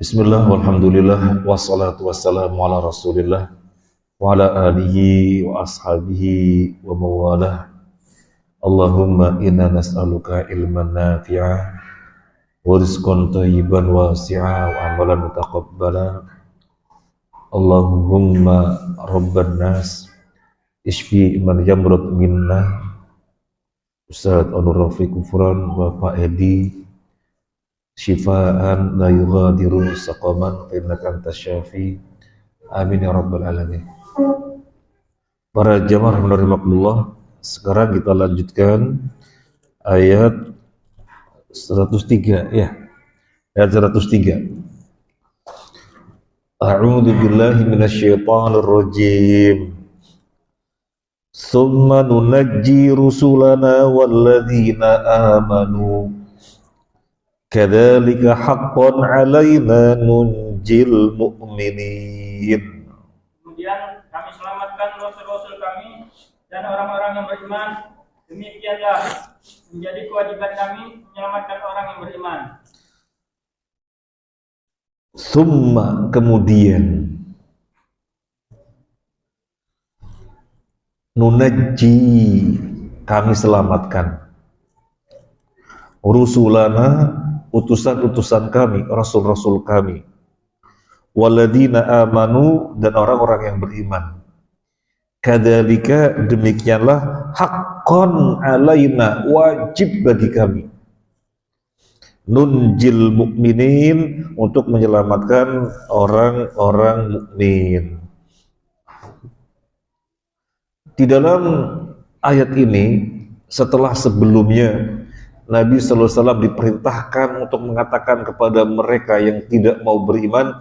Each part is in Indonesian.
Bismillah, walhamdulillah, wassalatu wassalamu ala rasulillah wa ala alihi wa ashabihi wa mawalah. Allahumma inna nas'aluka ilman nafi'a wa rizqan thayyiban wasi'a wa amalan mutaqabbala. Allahumma rabban nas ishfi man yamrud minna. Ustaz Anur Rafiq Kufran, Bapak Edi, syifaan la yughadiru saqaman fa innaka antas syafi. Amin ya rabbal alamin. Para jamaah rahimakumullah, sekarang kita lanjutkan ayat 103 ya. Ayat 103. A'udzu billahi minasyaitonir rajim. Tsumma nunajji rusulana walladzina amanu kadzalika haqqan 'alaina nunjil mu'minin. Kemudian kami selamatkan rasul-rasul kami dan orang-orang yang beriman. Demikianlah menjadi kewajiban kami menyelamatkan orang yang beriman. Summa, kemudian, nunajji, kami selamatkan, rusulana, utusan-utusan kami, rasul-rasul kami, waladina amanu, dan orang-orang yang beriman. Kadzalika, demikianlah, haqqan alaina, wajib bagi kami, nunjil mukminin, untuk menyelamatkan orang-orang mukmin. Di dalam ayat ini, setelah sebelumnya Nabi sallallahu alaihi wasallam diperintahkan untuk mengatakan kepada mereka yang tidak mau beriman,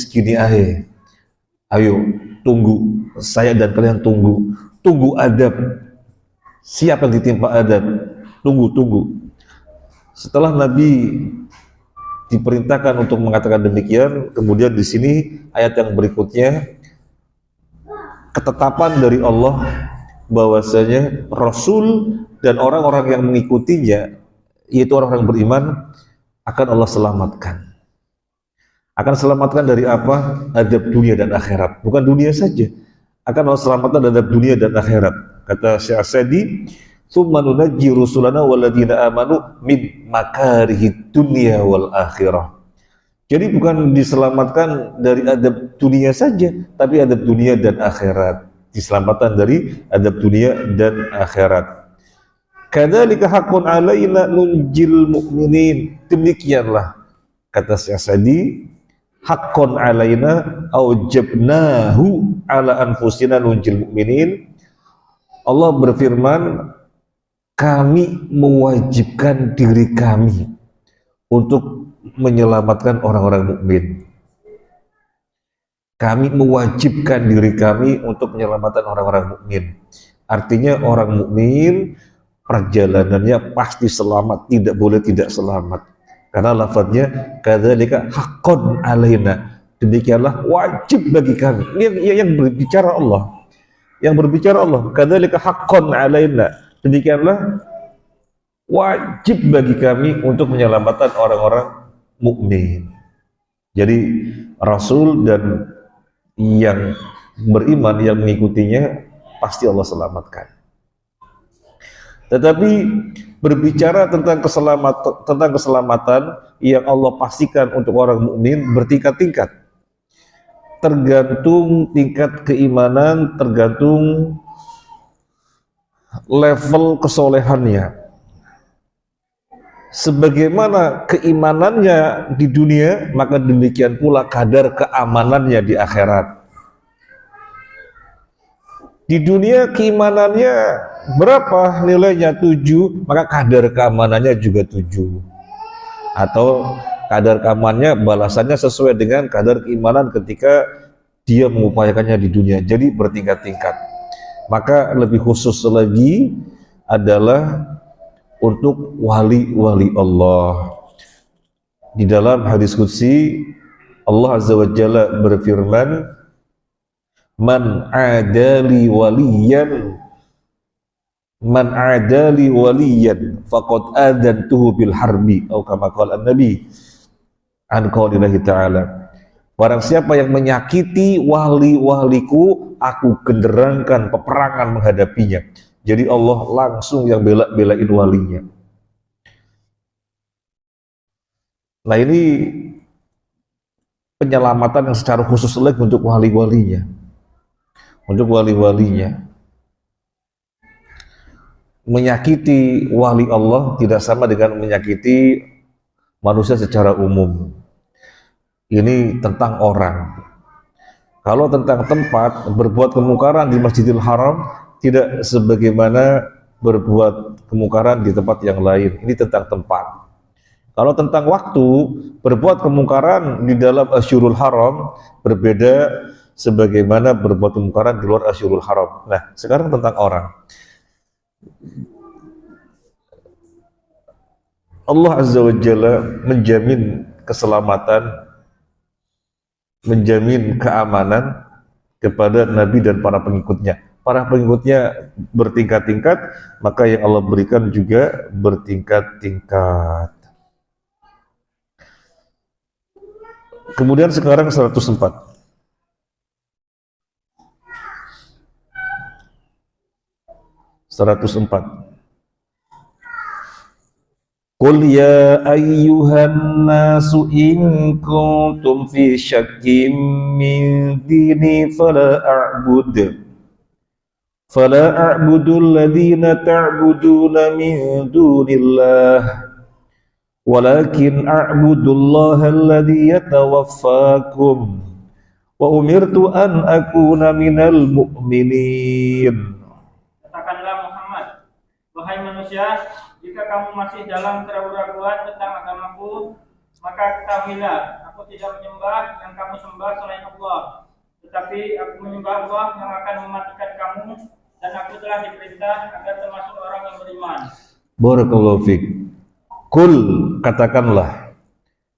gini ayo tunggu, saya dan kalian tunggu adab. Siapa yang ditimpa adab? Tunggu. Setelah Nabi diperintahkan untuk mengatakan demikian, kemudian di sini ayat yang berikutnya, ketetapan dari Allah bahwasanya Rasul dan orang-orang yang mengikutinya, yaitu orang-orang beriman, akan Allah selamatkan. Akan selamatkan dari apa? Adab dunia dan akhirat. Bukan dunia saja, akan Allah selamatkan dari adab dunia dan akhirat. Kata Syekh As-Sadi, "Tsumma nunajji rusulana walladzina amanu min makarihid dunya wal akhirah." Jadi bukan diselamatkan dari adab dunia saja, tapi adab dunia dan akhirat. Diselamatkan dari adab dunia dan akhirat. Kadzalika haqqun alaina nunjil mu'minin. Demikianlah, kata Syekh Sa'di, haqqun alaina aujabnahu ala anfusina nunjil mu'minin. Allah berfirman, kami mewajibkan diri kami untuk menyelamatkan orang-orang mukmin. Kami mewajibkan diri kami untuk menyelamatkan orang-orang mukmin. Artinya orang mukmin perjalanannya pasti selamat, tidak boleh tidak selamat. Karena lafadznya kadzalika haqqan alaina. Demikianlah wajib bagi kami. Ini yang berbicara Allah. Yang berbicara Allah, kadzalika haqqan alaina. Demikianlah wajib bagi kami untuk menyelamatkan orang-orang mukmin. Jadi Rasul dan yang beriman, yang mengikutinya, pasti Allah selamatkan. Tetapi berbicara tentang keselamatan yang Allah pastikan untuk orang mukmin bertingkat-tingkat. Tergantung tingkat keimanan, tergantung level kesolehannya. Sebagaimana keimanannya di dunia, maka demikian pula kadar keamanannya di akhirat. Di dunia keimanannya berapa nilainya? 7, maka kadar keamanannya juga 7. Atau kadar keamanannya balasannya sesuai dengan kadar keimanan ketika dia mengupayakannya di dunia. Jadi bertingkat-tingkat. Maka lebih khusus lagi adalah untuk wali-wali Allah. Di dalam hadis qudsi, Allah Azza wa Jalla berfirman, man adali waliyan faqad adantuhu bil harbi, atau kama qala an-nabi an qaulillahi ta'ala, barang siapa yang menyakiti wali-waliku, aku genderangkan peperangan menghadapinya. Jadi Allah langsung yang bela-belain walinya. Nah ini penyelamatan yang secara khusus lagi untuk wali-walinya. Untuk wali-walinya. Menyakiti wali Allah tidak sama dengan menyakiti manusia secara umum. Ini tentang orang. Kalau tentang tempat, berbuat kemungkaran di Masjidil Haram tidak sebagaimana berbuat kemungkaran di tempat yang lain. Ini tentang tempat. Kalau tentang waktu, berbuat kemungkaran di dalam Asyurul Haram berbeda sebagaimana berbuat kemungkaran di luar Asyurul Haram. Nah, sekarang tentang orang. Allah Azza wa Jalla menjamin keselamatan, menjamin keamanan kepada Nabi dan para pengikutnya. Para pengikutnya bertingkat-tingkat, maka yang Allah berikan juga bertingkat-tingkat. Kemudian sekarang 104. Qul ya ayyuhan nasu in kuntum fi syakkim min dini fala a'budu alladhina ta'buduna min dunillah walakin a'budullaha alladhi yatawaffakum wa umirtu an akuna minal mu'minin. Katakanlah Muhammad, wahai manusia, jika kamu masih dalam keraguan-raguan tentang agamaku, maka ketahuilah, aku tidak menyembah yang kamu sembah selain Allah, tetapi aku menyembah Allah yang akan mematikan kamu, dan aku telah diperintah agar termasuk orang yang beriman. Barakallahu fiik. Kul, katakanlah,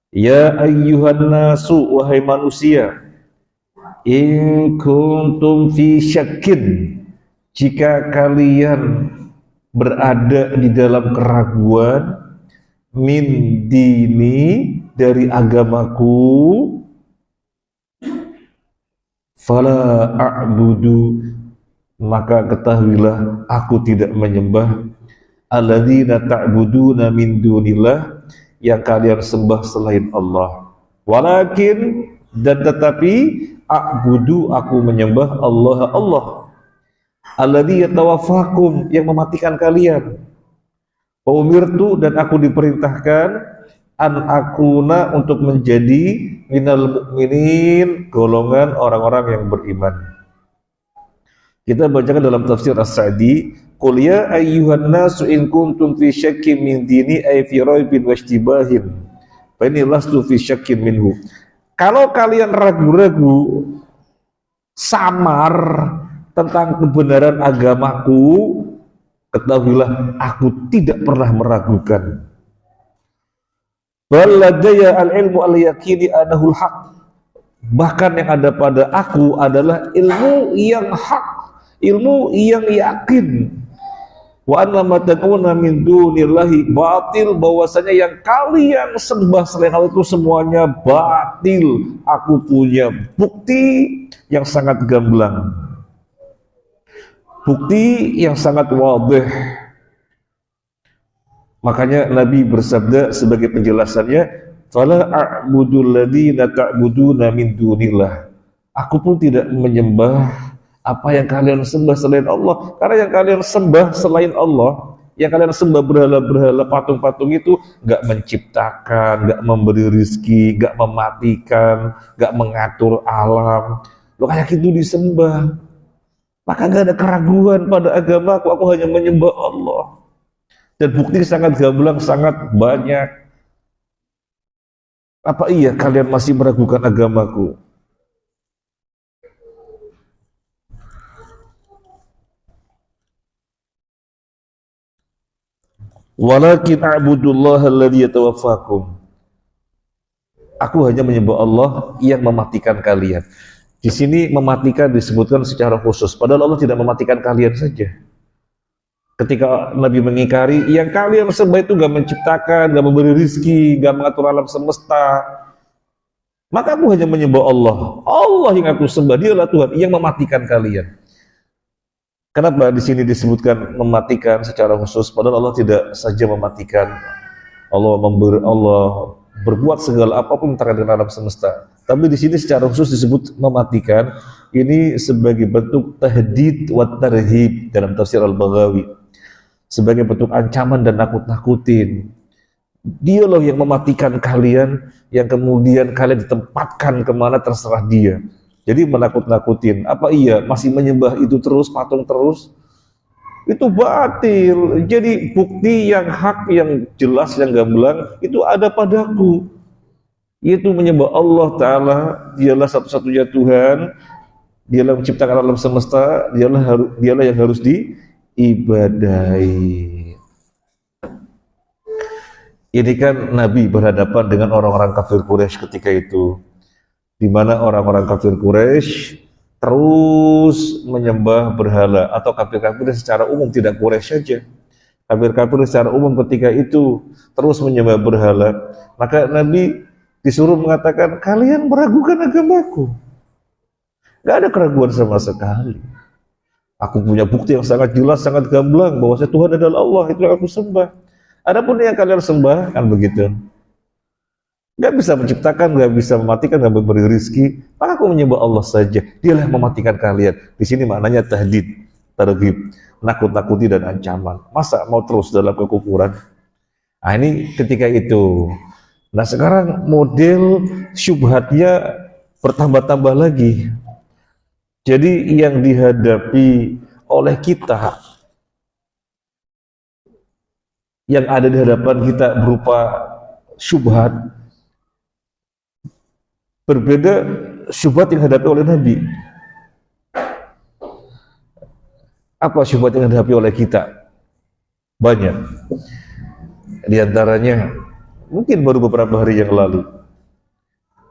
ya ayyuhan nasu, wahai manusia, in kuntum fi syakkin, jika kalian berada di dalam keraguan, min dini, dari agamaku, fala a'budu, maka ketahuilah aku tidak menyembah alladzina ta'buduna min dunillah, yang kalian sembah selain Allah. Walakin, dan tetapi, a'budu, aku menyembah Allah alladzi yatawaffakum, yang mematikan kalian. Wa umirtu, dan aku diperintahkan an akuna, untuk menjadi minal mu'minin, golongan orang-orang yang beriman. Kita bacakan dalam tafsir As-Sa'di, qul ya ayyuhan nasu in kuntum fi syakkin min dini ay fi raibin wa ishtibahin fa inni lastu fi syakkin minhu. Kalau kalian ragu-ragu, samar tentang kebenaran agamaku, ketahuilah aku tidak pernah meragukan. Bal ladayya al-ilmu al-yaqini anahul haq, bahkan yang ada pada aku adalah ilmu yang hak, ilmu yang yakin. Wa anna ma tad'una min dunillahi batil, bahwasanya yang kalian sembah selain Allah itu semuanya batil. Aku punya bukti yang sangat gamblang, bukti yang sangat wadih. Makanya Nabi bersabda sebagai penjelasannya, fala a'budul ladzina ta'buduna min dunillah, aku pun tidak menyembah apa yang kalian sembah selain Allah. Karena yang kalian sembah selain Allah, yang kalian sembah berhala-berhala, patung-patung itu gak menciptakan, gak memberi rizki, gak mematikan, gak mengatur alam. Lo kayak gitu disembah, maka gak ada keraguan pada agamaku, aku hanya menyembah Allah. Dan bukti sangat gamblang, sangat banyak. Apa iya kalian masih meragukan agamaku? Walakin a'budullaha alladzi yatawaffakum, aku hanya menyembah Allah yang mematikan kalian. Di sini mematikan disebutkan secara khusus, padahal Allah tidak mematikan kalian saja. Ketika Nabi mengingkari, yang kalian sembah itu gak menciptakan, gak memberi rizki, gak mengatur alam semesta, Maka aku hanya menyembah Allah. Allah yang aku sembah, dialah Tuhan yang mematikan kalian. Kenapa di sini disebutkan mematikan secara khusus? Padahal Allah tidak saja mematikan. Allah berbuat segala apapun yang terkait dengan alam semesta. Tapi di sini secara khusus disebut mematikan. Ini sebagai bentuk tahdid wa tarhib dalam tafsir Al-Baghawi. Sebagai bentuk ancaman dan nakut-nakutin. Dialah yang mematikan kalian, yang kemudian kalian ditempatkan kemana terserah dia. Jadi menakut-nakutin. Apa iya masih menyembah itu terus, patung terus? Itu batil. Jadi bukti yang hak, yang jelas, yang gamblang itu ada padaku. Yaitu menyembah Allah Ta'ala. Dialah satu-satunya Tuhan. Dialah menciptakan alam semesta. Dialah yang harus diibadahi. Ini kan Nabi berhadapan dengan orang-orang kafir Quraisy ketika itu, di mana orang-orang kafir Quraisy terus menyembah berhala, atau kafir-kafir secara umum, tidak Quraisy saja. Kafir-kafir secara umum ketika itu terus menyembah berhala. Maka Nabi disuruh mengatakan, kalian meragukan agamaku. Gak ada keraguan sama sekali. Aku punya bukti yang sangat jelas, sangat gamblang bahwa Tuhan adalah Allah, itu yang aku sembah. Adapun yang kalian sembah, kan begitu. Gak bisa menciptakan, gak bisa mematikan, gak memberi rizki. Maka aku menyembah Allah saja. Dialah yang mematikan kalian. Di sini maknanya tahdid, targhib, nakut-nakuti dan ancaman. Masa mau terus dalam kekufuran? Nah ini ketika itu. Nah sekarang model syubhatnya bertambah-tambah lagi. Jadi yang dihadapi oleh kita, yang ada di hadapan kita berupa syubhat, berbeda syubhat yang dihadapi oleh Nabi. Apa syubhat yang dihadapi oleh kita? Banyak. Di antaranya, mungkin baru beberapa hari yang lalu,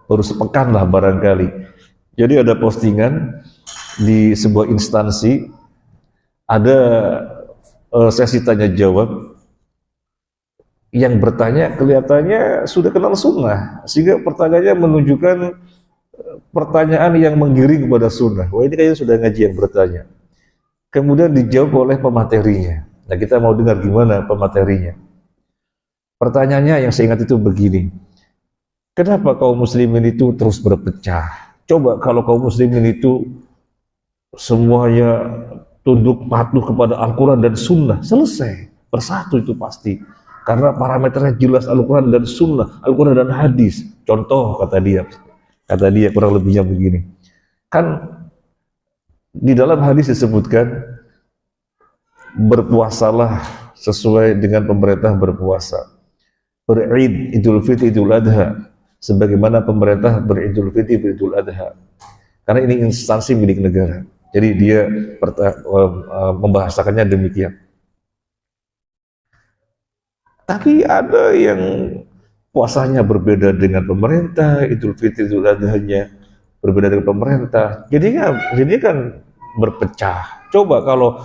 baru sepekan lah barangkali. Jadi ada postingan di sebuah instansi, ada sesi tanya jawab. Yang bertanya kelihatannya sudah kenal sunnah, sehingga pertanyaannya menunjukkan pertanyaan yang menggiring kepada sunnah. Wah ini kayaknya sudah ngaji yang bertanya. Kemudian dijawab oleh pematerinya. Nah kita mau dengar gimana pematerinya. Pertanyaannya yang saya ingat itu begini. Kenapa kaum muslimin itu terus berpecah? Coba kalau kaum muslimin itu semuanya tunduk patuh kepada Al-Quran dan Sunnah, selesai, bersatu itu pasti. Karena parameternya jelas Al-Quran dan Sunnah, Al-Quran dan hadis. Contoh kata dia kurang lebihnya begini. Kan di dalam hadis disebutkan berpuasalah sesuai dengan pemerintah berpuasa. Berid Idul Fitri Idul Adha sebagaimana pemerintah beridul fitri beridul adha. Karena ini instansi milik negara. Jadi dia membahasakannya demikian. Tapi ada yang puasanya berbeda dengan pemerintah, Idul Fitri Idul Adha-nya berbeda dengan pemerintah. Jadi kan berpecah. Coba kalau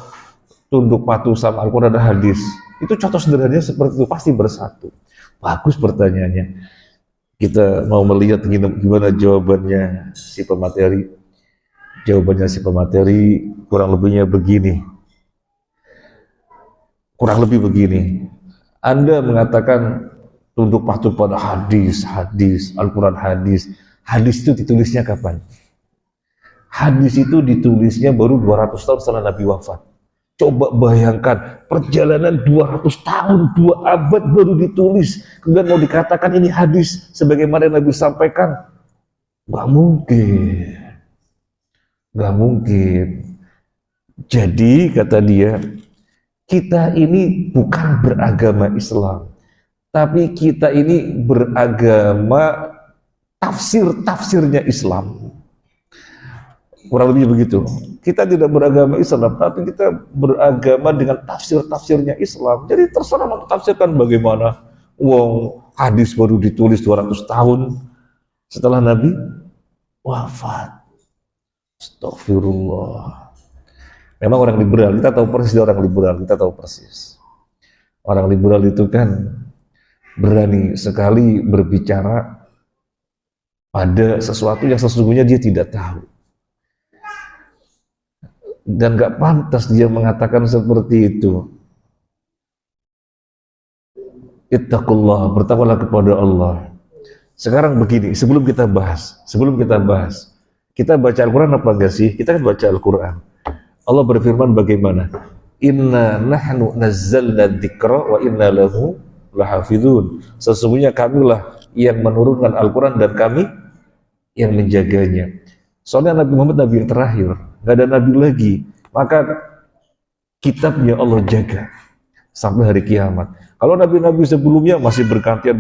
tunduk patuh sama Al-Quran dan hadis, itu contoh sederhananya seperti itu, pasti bersatu. Bagus pertanyaannya. Kita mau melihat gimana jawabannya si pemateri. Jawabannya si pemateri kurang lebihnya begini. Kurang lebih begini. Anda mengatakan tunduk patuh pada hadis, Al-Quran hadis. Hadis itu ditulisnya kapan? Hadis itu ditulisnya baru 200 tahun setelah Nabi wafat. Coba bayangkan, perjalanan 200 tahun, 2 abad baru ditulis. Kemudian mau dikatakan ini hadis sebagaimana yang Nabi sampaikan. Gak mungkin. Gak mungkin. Jadi kata dia, kita ini bukan beragama Islam, tapi kita ini beragama tafsirnya Islam. Kurang lebih begitu. Kita tidak beragama Islam, tapi kita beragama dengan tafsirnya Islam. Jadi terserah mau tafsirkan bagaimana. Wong hadis baru ditulis 200 tahun setelah Nabi wafat. Astagfirullah. Memang orang liberal, kita tahu persis orang liberal, kita tahu persis. Orang liberal itu kan berani sekali berbicara pada sesuatu yang sesungguhnya dia tidak tahu. Dan gak pantas dia mengatakan seperti itu. Ittaqullah, bertakwalah kepada Allah. Sekarang begini, sebelum kita bahas, kita baca Al-Quran apa enggak sih? Kita kan baca Al-Quran. Allah berfirman bagaimana? Inna nahnu nazzalna dzikra wa inna lahu lahafidhun. Sesungguhnya kamilah yang menurunkan Al-Quran dan kami yang menjaganya. Soalnya Nabi Muhammad Nabi yang terakhir, nggak ada Nabi lagi, maka kitabnya Allah jaga sampai hari kiamat. Kalau Nabi-Nabi sebelumnya masih bergantian,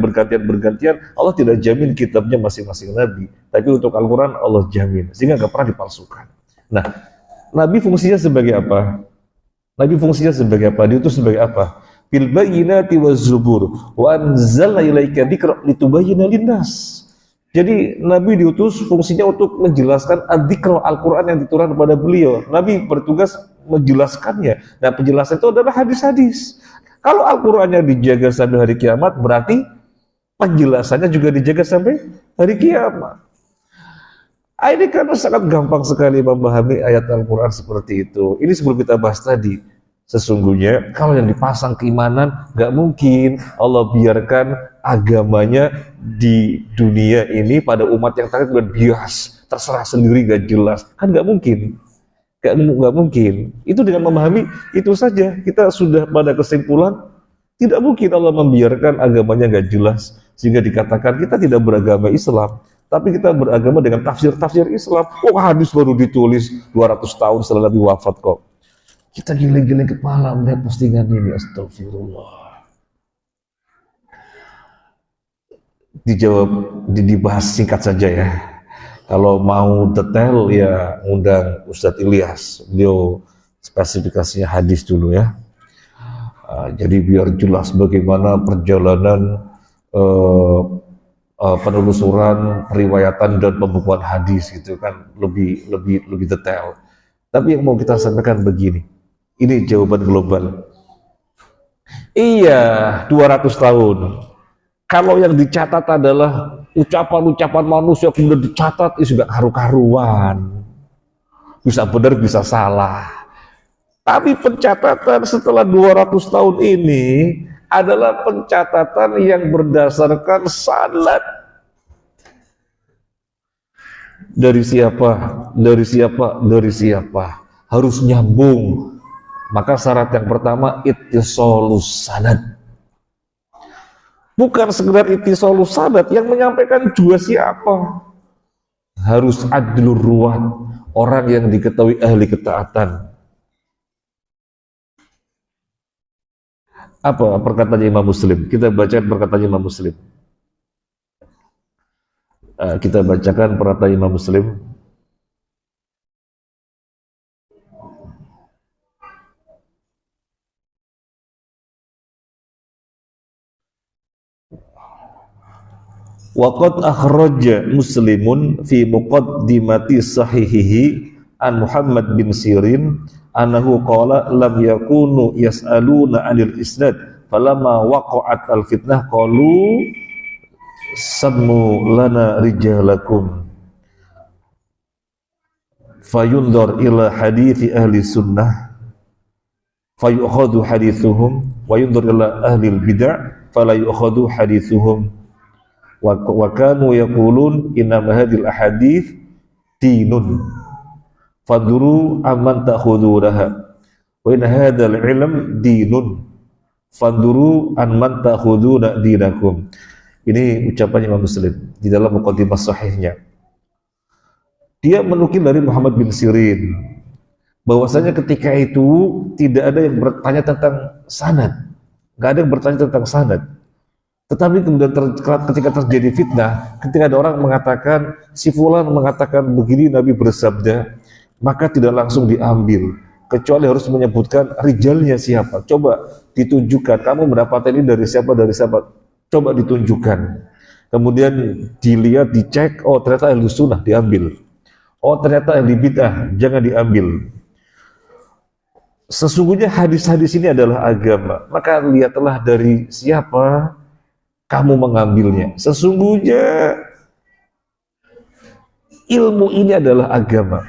Allah tidak jamin kitabnya masing-masing Nabi, tapi untuk Al-Quran Allah jamin, sehingga nggak pernah dipalsukan. Nah, Nabi fungsinya sebagai apa? Diutus sebagai apa? Bil bayyinati waz zubur wa anzalna ilaika dzikra litubayyana linnas. Jadi Nabi diutus fungsinya untuk menjelaskan adzikr Al-Quran yang diturunkan kepada beliau. Nabi bertugas menjelaskannya. Nah, penjelasan itu adalah hadis-hadis. Kalau Al-Qurannya dijaga sampai hari kiamat, berarti penjelasannya juga dijaga sampai hari kiamat. Ini kan sangat gampang sekali memahami ayat Al-Quran seperti itu. Ini sebelum kita bahas tadi. Sesungguhnya kalau yang dipasang keimanan, gak mungkin Allah biarkan agamanya di dunia ini pada umat yang terakhir bias, terserah sendiri, gak jelas. Kan gak mungkin. Gak mungkin. Itu dengan memahami itu saja kita sudah pada kesimpulan tidak mungkin Allah membiarkan agamanya gak jelas sehingga dikatakan kita tidak beragama Islam, tapi kita beragama dengan tafsir-tafsir Islam. Oh, hadis baru ditulis 200 tahun setelah Nabi wafat kok. Kita giling-giling kepala melihat postingan ini. Astagfirullah. Dijawab, dibahas singkat saja ya. Kalau mau detail ya undang Ustadz Ilyas, beliau spesifikasinya hadis dulu ya. Jadi biar jelas bagaimana perjalanan penelusuran, periwayatan dan pembukuan hadis gitu kan, lebih detail. Tapi yang mau kita sampaikan begini, ini jawaban global. Iya, 200 tahun. Kalau yang dicatat adalah ucapan-ucapan manusia kemudian dicatat, itu juga karu-karuan. Bisa benar, bisa salah. Tapi pencatatan setelah 200 tahun ini adalah pencatatan yang berdasarkan sanad. Dari siapa? Harus nyambung. Maka syarat yang pertama ittisalus sanad. Bukan sekedar ittisalus sanad, yang menyampaikan juga siapa? Harus adlur ruwat, orang yang diketahui ahli ketaatan. Apa perkataan Imam Muslim? Kita baca perkataan Imam Muslim. Kita bacakan perkataan Imam Muslim. Waqad akhraja Muslimun fi muqaddimati sahihihi an Muhammad bin Sirin annahu qala lam yakunu yas'aluna 'anil isnad falamma waqa'at al-fitnah qalu sammu lana rijalakum fayunzar ila hadithi ahli sunnah fayukhadhu hadithuhum wa yunzar ila ahli al-bid'ah fala yukhadhu hadithuhum wa kanu yaqulun inna hadhil ahadits dinun faduru amman ta'khuduraha wa in hadzal ilm dinun faduru amman ta'khuduna dinakum. Ini ucapan Imam Muslim di dalam muqaddimah sahihnya. Dia menukil dari Muhammad bin Sirin bahwasanya ketika itu tidak ada yang bertanya tentang sanad, nggak ada yang bertanya tentang sanad. Tetapi kemudian ketika terjadi fitnah, ketika ada orang mengatakan si fulan mengatakan begini Nabi bersabda, maka tidak langsung diambil, kecuali harus menyebutkan rijalnya siapa. Coba ditunjukkan, kamu mendapatkan ini dari siapa, coba ditunjukkan. Kemudian dilihat, dicek, oh ternyata ahli sunnah, diambil. Oh ternyata ahli bid'ah, jangan diambil. Sesungguhnya hadis-hadis ini adalah agama, maka lihatlah dari siapa kamu mengambilnya. Sesungguhnya ilmu ini adalah agama.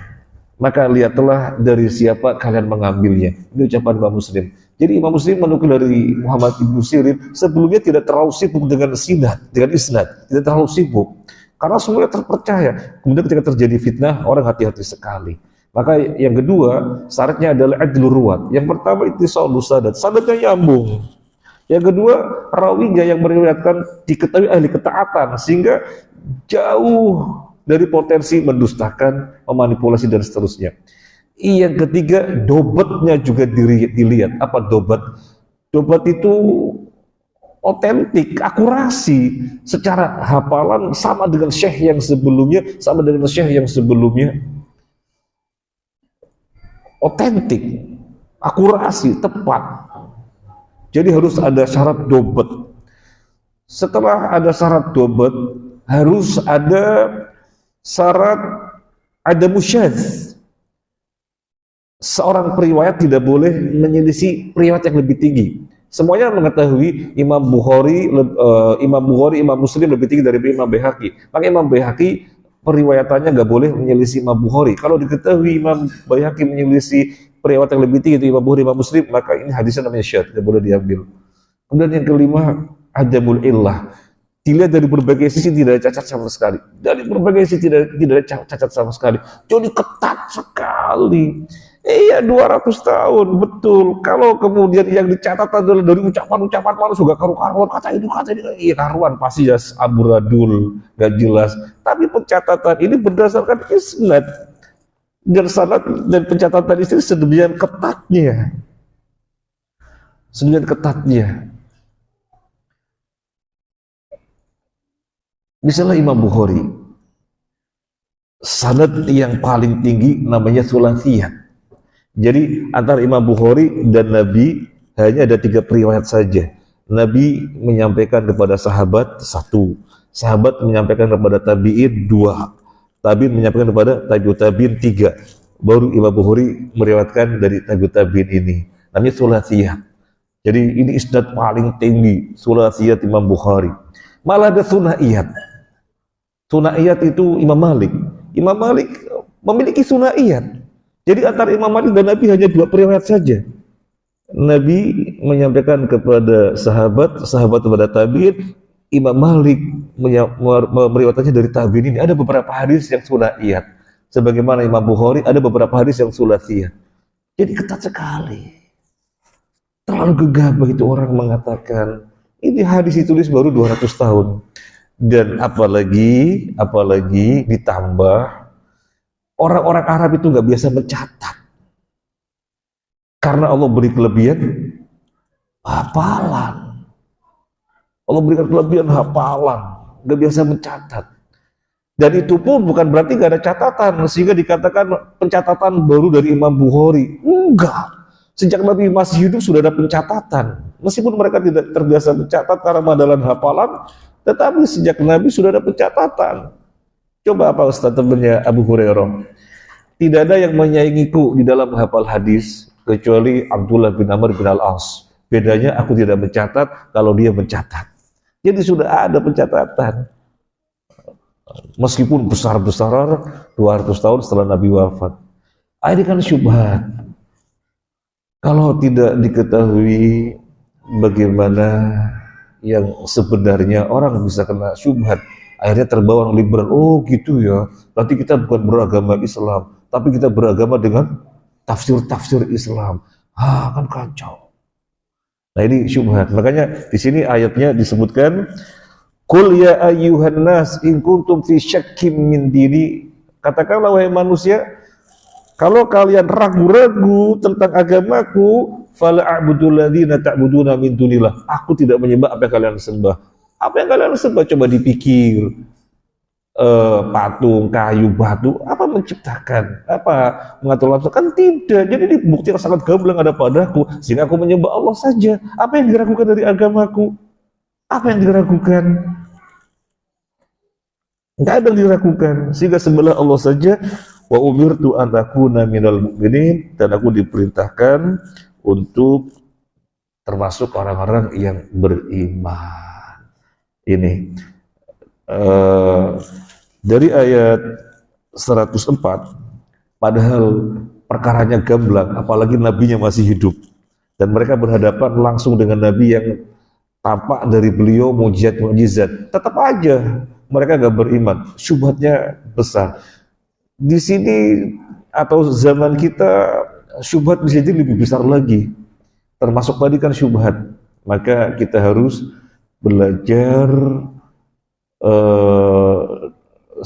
Maka lihatlah dari siapa kalian mengambilnya. Ini ucapan Imam Muslim. Jadi Imam Muslim menukil dari Muhammad ibn Sirin, sebelumnya tidak terlalu sibuk dengan isnad, tidak terlalu sibuk. Karena semuanya terpercaya. Kemudian ketika terjadi fitnah, orang hati-hati sekali. Maka yang kedua, syaratnya adalah adlur ruwat. Yang pertama ittisalus sanad, sanadnya nyambung. Yang kedua, rawinya yang meriwayatkan diketahui ahli ketaatan, sehingga jauh dari potensi mendustakan, memanipulasi dan seterusnya. Yang ketiga, dobatnya juga dilihat. Apa dobat? Dobat itu otentik, akurasi, secara hafalan sama dengan syekh yang sebelumnya, otentik, akurasi, tepat. Jadi harus ada syarat dobat. Setelah ada syarat dobat, harus ada syarat ada musyadz. Seorang periwayat tidak boleh menyelisih periwayat yang lebih tinggi. Semuanya mengetahui Imam Bukhari, Imam Muslim lebih tinggi dari Imam Baihaqi. Maka Imam Baihaqi periwayatannya nggak boleh menyelisih Imam Bukhari. Kalau diketahui Imam Baihaqi menyelisih periwayat yang lebih tinggi itu Imam Bukhari, Imam Muslim, maka ini hadisnya namanya syadz, tidak boleh diambil. Kemudian yang kelima, adamul illah. Dilihat dari berbagai sisi tidak ada cacat sama sekali. Dari berbagai sisi tidak ada cacat sama sekali. Jadi ketat sekali. Iya 200 tahun, betul. Kalau kemudian yang dicatat adalah dari ucapan-ucapan malu juga karu-karuan, kata ini, iya karuan, pasti ya amburadul, gak jelas. Tapi pencatatan ini berdasarkan isnad. Dan sanad dan pencatatan ini sedemikian ketatnya. Misalnya Imam Bukhari, sanad yang paling tinggi namanya thulatsiyah. Jadi antara Imam Bukhari dan Nabi hanya ada 3 periwayat saja. Nabi menyampaikan kepada sahabat 1, sahabat menyampaikan kepada tabi'in 2, tabi'in menyampaikan kepada tabi'ut tabi'in 3. Baru Imam Bukhari meriwayatkan dari tabi'ut tabi'in ini. Namanya thulatsiyah. Jadi ini isnad paling tinggi, thulatsiyah Imam Bukhari. Malah ada thunaiyat. Thunaiyat itu Imam Malik. Imam Malik memiliki thunaiyat. Jadi antara Imam Malik dan Nabi hanya 2 periwayat saja. Nabi menyampaikan kepada sahabat, sahabat kepada tabi'in, Imam Malik meriwayatkannya dari tabi'in ini. Ada beberapa hadis yang thunaiyat. Sebagaimana Imam Bukhari ada beberapa hadis yang thulatsiyah. Jadi ketat sekali. Terlalu gegabah itu orang mengatakan, ini hadis ditulis baru 200 tahun. Dan apalagi ditambah orang-orang Arab itu nggak biasa mencatat. Karena Allah beri kelebihan hafalan. Allah berikan kelebihan hafalan, nggak biasa mencatat. Dan itu pun bukan berarti nggak ada catatan, sehingga dikatakan pencatatan baru dari Imam Bukhari. Enggak. Sejak Nabi masih hidup sudah ada pencatatan. Meskipun mereka tidak terbiasa mencatat karena mandalan hafalan, tetapi sejak Nabi sudah ada pencatatan. Coba apa Ustaz temannya Abu Hurairah? Tidak ada yang menyaingiku di dalam menghafal hadis kecuali Abdullah bin Amr bin Al-As. Bedanya aku tidak mencatat kalau dia mencatat. Jadi sudah ada pencatatan. Meskipun besar-besar 200 tahun setelah Nabi wafat. Ini kan syubhat. Kalau tidak diketahui bagaimana yang sebenarnya, orang bisa kena syubhat. Akhirnya terbawa orang liberal. Oh gitu ya, berarti kita bukan beragama Islam, tapi kita beragama dengan tafsir-tafsir Islam. Kan kacau. Nah ini syubhat. Makanya di sini ayatnya disebutkan, Qul ya ayyuhan nas in kuntum fi syakkim min dini. Katakanlah wahai manusia, kalau kalian ragu-ragu tentang agamaku, fala a'budul ladzina ta'buduna min dunillah. Aku tidak menyembah apa yang kalian sembah. Apa yang kalian sembah? Coba dipikir. Patung, kayu, batu, apa menciptakan? Apa mengatur langsung? Kan tidak. Jadi ini bukti yang sangat gamblang ada padaku, sehingga aku menyembah Allah saja. Apa yang diragukan dari agamaku? Apa yang diragukan? Enggak ada yang diragukan. Sehingga sembahlah Allah saja. Wa umirtu an akuna minal mu'minin, dan aku diperintahkan untuk termasuk orang-orang yang beriman. Ini dari ayat 104, padahal perkaranya gamblang, apalagi nabinya masih hidup, dan mereka berhadapan langsung dengan nabi yang tampak dari beliau mukjizat, tetap aja mereka gak beriman, syubhatnya besar. Di sini atau zaman kita syubhat bisa jadi lebih besar lagi, termasuk tadi kan syubhat. Maka kita harus belajar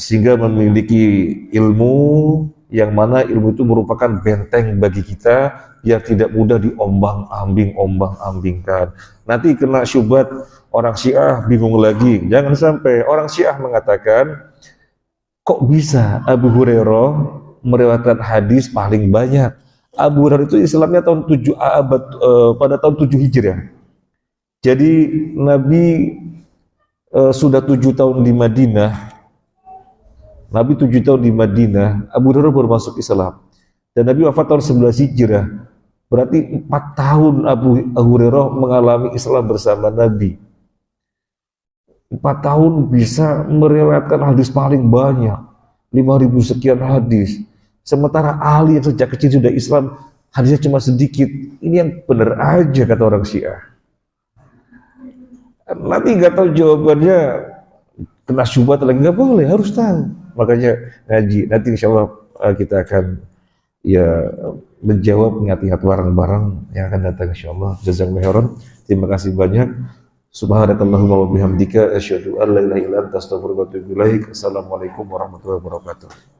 sehingga memiliki ilmu yang mana ilmu itu merupakan benteng bagi kita biar tidak mudah diombang-ambingkan. Nanti kena syubhat orang Syiah bingung lagi. Jangan sampai orang Syiah mengatakan, kok bisa Abu Hurairah meriwayatkan hadis paling banyak? Abu Hurairah itu Islamnya tahun 7 abad pada tahun 7 Hijriah. Jadi Nabi sudah 7 tahun di Madinah. Nabi 7 tahun di Madinah, Abu Hurairah baru masuk Islam. Dan Nabi wafat tahun 11 Hijrah. Berarti 4 tahun Abu Hurairah mengalami Islam bersama Nabi. 4 tahun bisa meriwayatkan hadis paling banyak, 5.000 sekian hadis. Sementara Ali yang sejak kecil sudah Islam, hadisnya cuma sedikit. Ini yang benar aja kata orang Syiah. Nanti nggak tahu jawabannya, kena syubhat lagi, nggak boleh, harus tahu. Makanya ngaji, nanti insya Allah kita akan menjawab ingat-ingat barang-barang yang akan datang insya Allah. Jazakallahu khairan. Terima kasih banyak. Subhanakallahumma wa bihamdika asyhadu an la ilaha illa anta astaghfiruka wa atubu ilaik. Assalamualaikum warahmatullahi wabarakatuh.